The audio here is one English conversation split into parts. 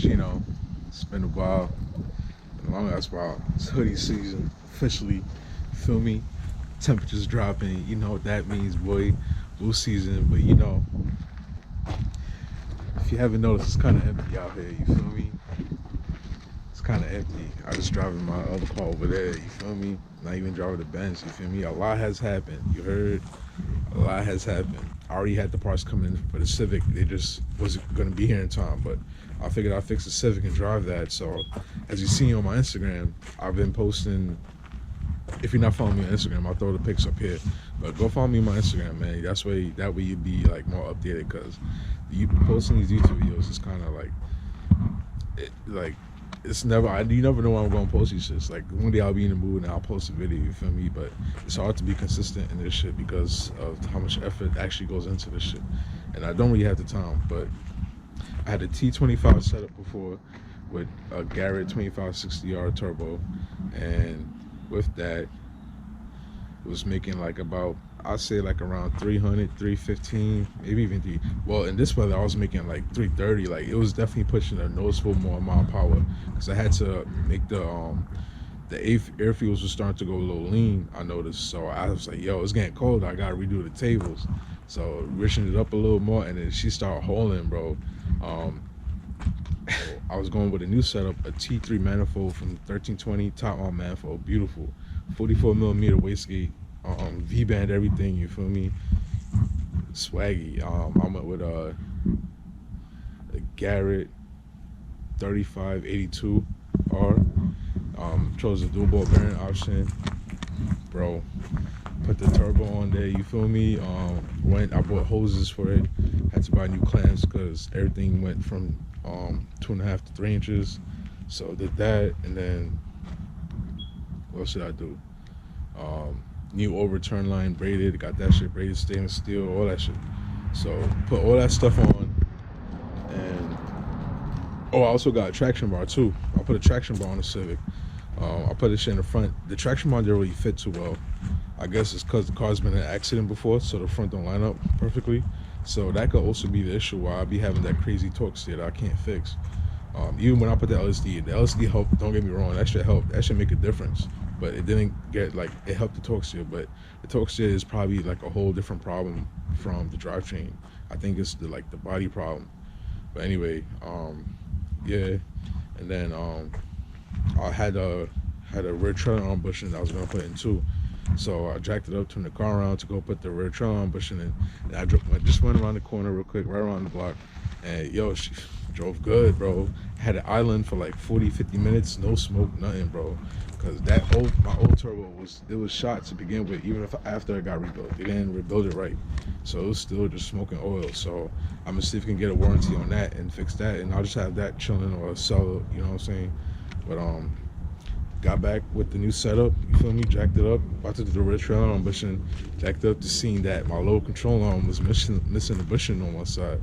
Geno. It's been a while. Been a long ass while. It's hoodie season officially. You feel me? Temperatures dropping. You know what that means, boy. Blue season. But if you haven't noticed, it's kind of empty out here. You feel me? It's kind of empty. I was driving my other car over there. You feel me? Not even driving the Benz. You feel me? A lot has happened. You heard? A lot has happened. I already had the parts coming in for the Civic. They just wasn't going to be here in time, but I figured I'd fix the Civic and drive that. So as you see on my Instagram, I've been posting. If you're not following me on Instagram, I'll throw the pics up here, but go follow me on my Instagram, man. That way you'd be like more updated, because you posting these YouTube videos is kind of like it's never, you never know when I'm gonna post these shits. Like one day I'll be in the mood and I'll post a video, you feel me? But it's hard to be consistent in this shit because of how much effort actually goes into this shit, and I don't really have the time. But I had a T25 setup before with a Garrett 2560R turbo, and with that, it was making like about, I'd say like around 300, 315, maybe even three. Well, in this weather, I was making like 330. Like it was definitely pushing a noticeable more amount of power, because I had to make the air fuels were starting to go a little lean, I noticed. So I was like, yo, it's getting cold. I gotta redo the tables. So riching it up a little more, and then she started hauling, bro. I was going with a new setup, a T3 manifold from 1320, top on manifold, beautiful, 44mm wastegate, V-band, everything, you feel me? Swaggy. I went with a Garrett 3582R. Chose the dual ball bearing option, bro. Put the turbo on there, you feel me? I bought hoses for it. Had to buy new clamps because everything went from 2.5 to 3 inches. So did that, and then what should I do? New overturn line braided, got that shit braided, stainless steel, all that shit. So put all that stuff on, and I also got a traction bar too. I put a traction bar on the Civic. I put this shit in the front. The traction bar didn't really fit too well. I guess it's because the car's been in an accident before, so the front don't line up perfectly. So that could also be the issue why I be having that crazy torque steer that I can't fix. Even when I put the LSD helped, don't get me wrong, that should help. That should make a difference. But it didn't get, like, it helped the torque steer, but the torque steer is probably like a whole different problem from the drivetrain. I think it's the body problem. But anyway, yeah. And then I had a rear trailer arm bushing that I was gonna put in too. So I jacked it up, turned the car around to go put the rear trailer arm bushing in, and I just went around the corner real quick, right around the block, and yo, she drove good, bro. Had an island for like 40-50 minutes, no smoke, nothing, bro. Because my old turbo was shot to begin with. Even after it got rebuilt, they didn't rebuild it right, so it was still just smoking oil. So I'm gonna see if we can get a warranty on that and fix that, and I'll just have that chilling or sell it. You know what I'm saying? But got back with the new setup, you feel me? Jacked it up, about to do the rear trailer arm bushing, jacked up to seeing that my low control arm was missing the bushing on one side,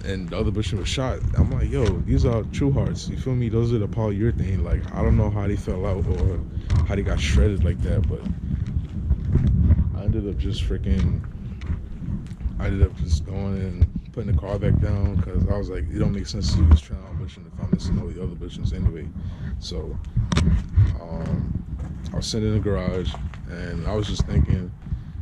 and the other bushing was shot. I'm like, yo, these are true hearts, you feel me? Those are the polyurethane. Like, I don't know how they fell out or how they got shredded like that, but I ended up just going and putting the car back down, because I was like, it don't make sense to do this trailer arm bushing if I'm missing all the other bushings anyway. So I was sitting in the garage, and I was just thinking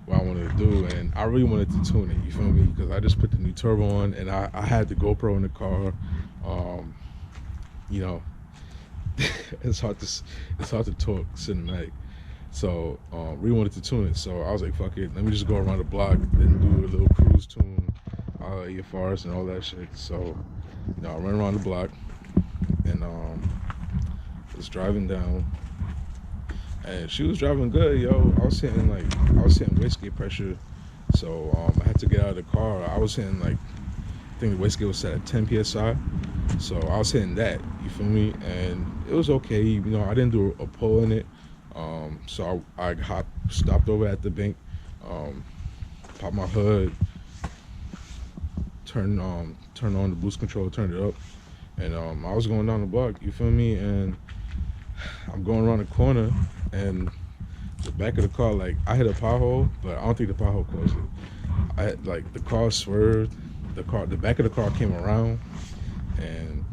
what I wanted to do, and I really wanted to tune it, you feel me? Because I just put the new turbo on, and I had the GoPro in the car. You know, it's hard to talk cinematic. So really wanted to tune it. So I was like, fuck it, let me just go around the block and do a little cruise tune, EFRs and all that shit. So I ran around the block, and was driving down, and she was driving good, yo. I was hitting wastegate pressure, so I had to get out of the car. I was hitting, like, I think the wastegate was set at 10 psi, so I was hitting that, you feel me? And it was okay, you know. I didn't do a pull in it, so I stopped over at the bank, popped my hood, turned on the boost control, turned it up, and I was going down the block, you feel me? And I'm going around the corner, and the back of the car, like, I hit a pothole, but I don't think the pothole caused it. The car swerved, the back of the car came around, and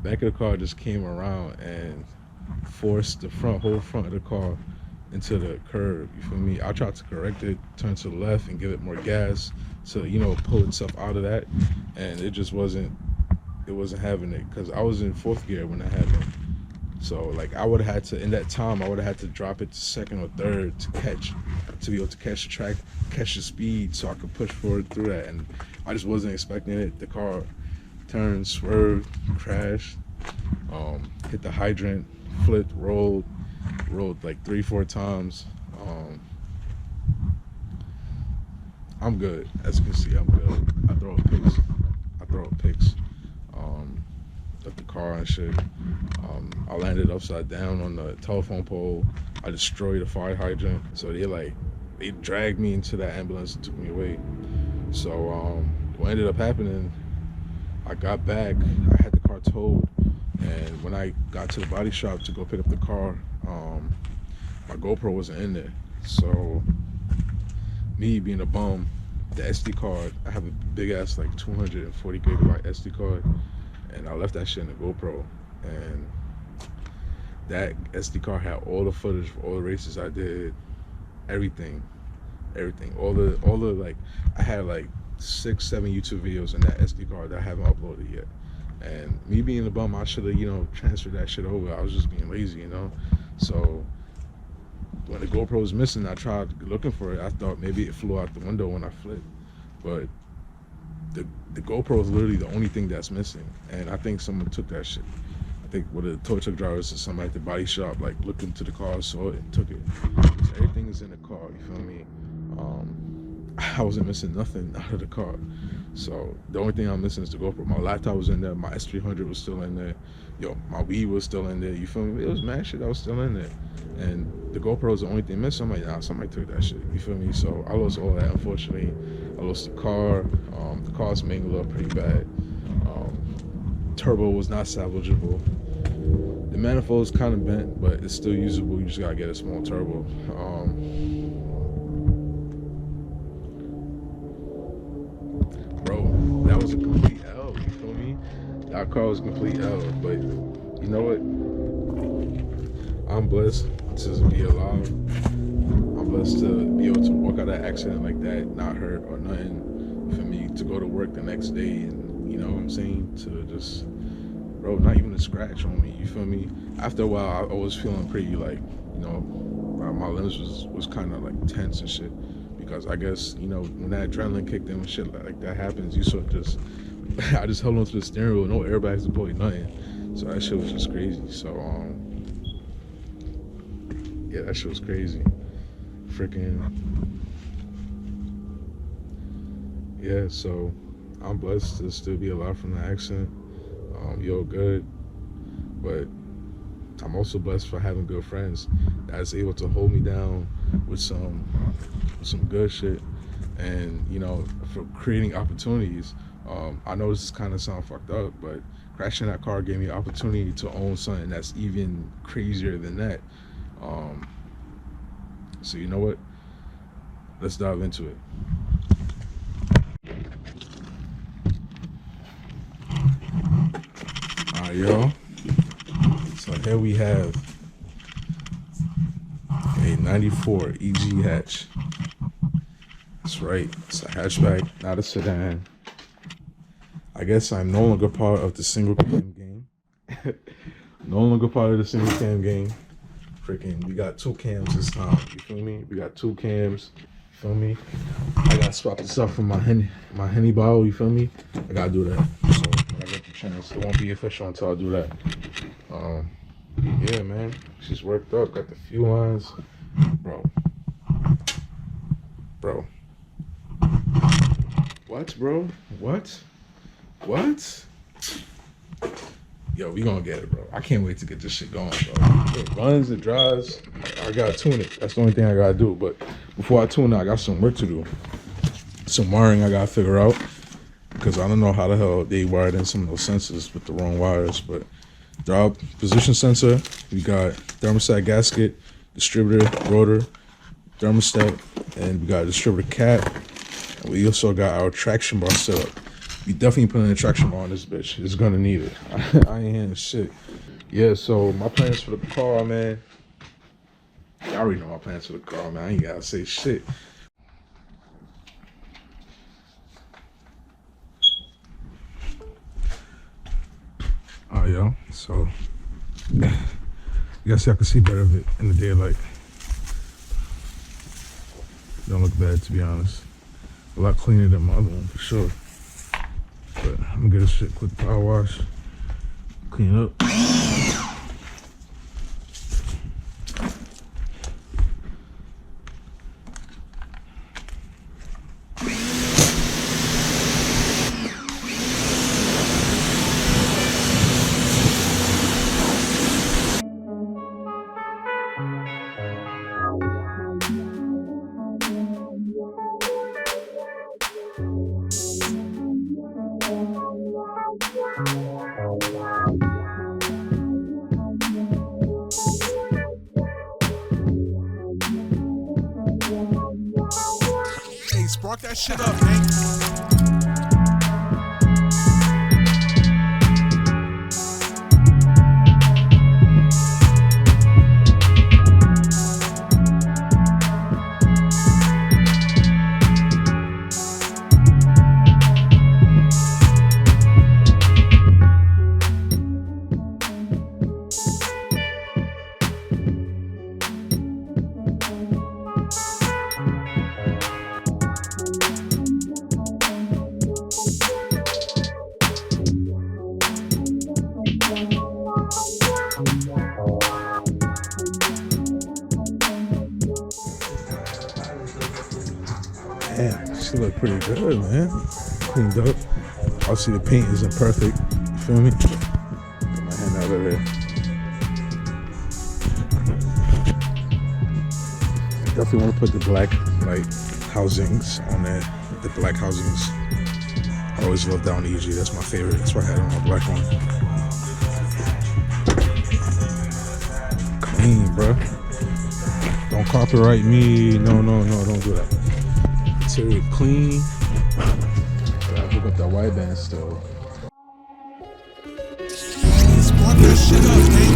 back of the car just came around and forced the whole front of the car into the curb. You feel me? I tried to correct it, turn to the left, and give it more gas to, you know, pull itself out of that, and it just wasn't. It wasn't having it because I was in fourth gear when that happened. So like I would have had to, in that time, I would have had to drop it to second or third to be able to catch the track, catch the speed, so I could push forward through that. And I just wasn't expecting it. The car turned, swerved, crashed, hit the hydrant, flipped, rolled like 3-4 times. I'm good. As you can see, I'm good. I throw up picks. At the car and shit. I landed upside down on the telephone pole. I destroyed a fire hydrant. So they dragged me into that ambulance and took me away. So what ended up happening, I got back, I had the car towed, and when I got to the body shop to go pick up the car, my GoPro wasn't in there. So me being a bum, the SD card, I have a big ass like 240 gigabyte SD card, and I left that shit in the GoPro, and that SD card had all the footage for all the races I did, everything, all the like, I had like 6-7 YouTube videos in that SD card that I haven't uploaded yet. And me being a bum, I should have, you know, transferred that shit over. I was just being lazy, you know. So when the GoPro was missing, I tried looking for it. I thought maybe it flew out the window when I flipped, but the GoPro is literally the only thing that's missing. And I think someone took that shit. I think one of the tow truck drivers or somebody at the body shop like looked into the car, saw it, and took it. So everything is in the car, you feel me? I wasn't missing nothing out of the car. So the only thing I'm missing is the GoPro. My laptop was in there, my S300 was still in there, my weed was still in there, you feel me? It was mad shit that was still in there. And the GoPro is the only thing missing. I'm like, nah, somebody took that shit, you feel me? So I lost all that, unfortunately. I lost the car. The car's mangled up pretty bad. Turbo was not salvageable. The manifold is kind of bent, but it's still usable. You just gotta get a small turbo. Bro, that was a complete L, you feel me? That car was a complete L, but you know what? I'm blessed to be alive. I'm blessed to be able to walk out of that accident like that, not hurt or nothing. For me to go to work the next day and, you know what I'm saying, to just, bro, not even a scratch on me, you feel me? After a while, I was feeling pretty like, you know, my limbs was kind of like tense and shit. Because I guess, you know, when that adrenaline kicked in and shit like that happens, you sort of just, I just held on to the steering wheel, no airbags deployed, nothing. So that shit was just crazy. So, yeah, that shit was crazy. Freaking, yeah, so I'm blessed to still be alive from the accident. Good. But I'm also blessed for having good friends that's able to hold me down with some good shit, and, you know, for creating opportunities. I know this kind of sound fucked up, but crashing that car gave me an opportunity to own something that's even crazier than that. So you know what? Let's dive into it. Alright, y'all. So here we have a 94 EG hatch. That's right, it's a hatchback, not a sedan. I guess I'm no longer part of the single cam game. No longer part of the single cam game. Freaking, we got 2 cams this time, you feel me? We got 2 cams, you feel me? I gotta swap this up from my Henny bottle, you feel me? I gotta do that. So when I get the chance, it won't be official until I do that. Yeah, man, she's worked up, got the fuel lines. Bro. What, bro? What? Yo, we gonna get it, bro. I can't wait to get this shit going, bro. It runs, it drives. I gotta tune it. That's the only thing I gotta do. But before I tune it, I got some work to do. Some wiring I gotta figure out, because I don't know how the hell they wired in some of those sensors with the wrong wires. But drop position sensor, we got thermostat gasket, distributor, rotor, thermostat, and we got a distributor cap. And we also got our traction bar set up. We definitely putting an traction bar on this bitch. It's gonna need it. I ain't hearing shit. Yeah, so my plans for the car, man. Y'all already know my plans for the car, man. I ain't gotta say shit. Oh, yo, so I guess y'all can see better of it in the daylight. Don't look bad, to be honest. A lot cleaner than my other one, for sure. But I'm gonna get this shit quick power wash, clean it up. Spark that shit up, man. Damn, she look pretty good, man. Cleaned up. Obviously, the paint isn't perfect. You feel me? Put my hand out of there. Definitely want to put the black like housings on there. The black housings. I always love that on the EG. That's my favorite. That's why I had it on my black one. Clean, bro. Don't copyright me. No, don't do that. Interior clean. Gotta hook up that wideband still. Spark that shit up, man.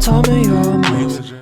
Tell me you're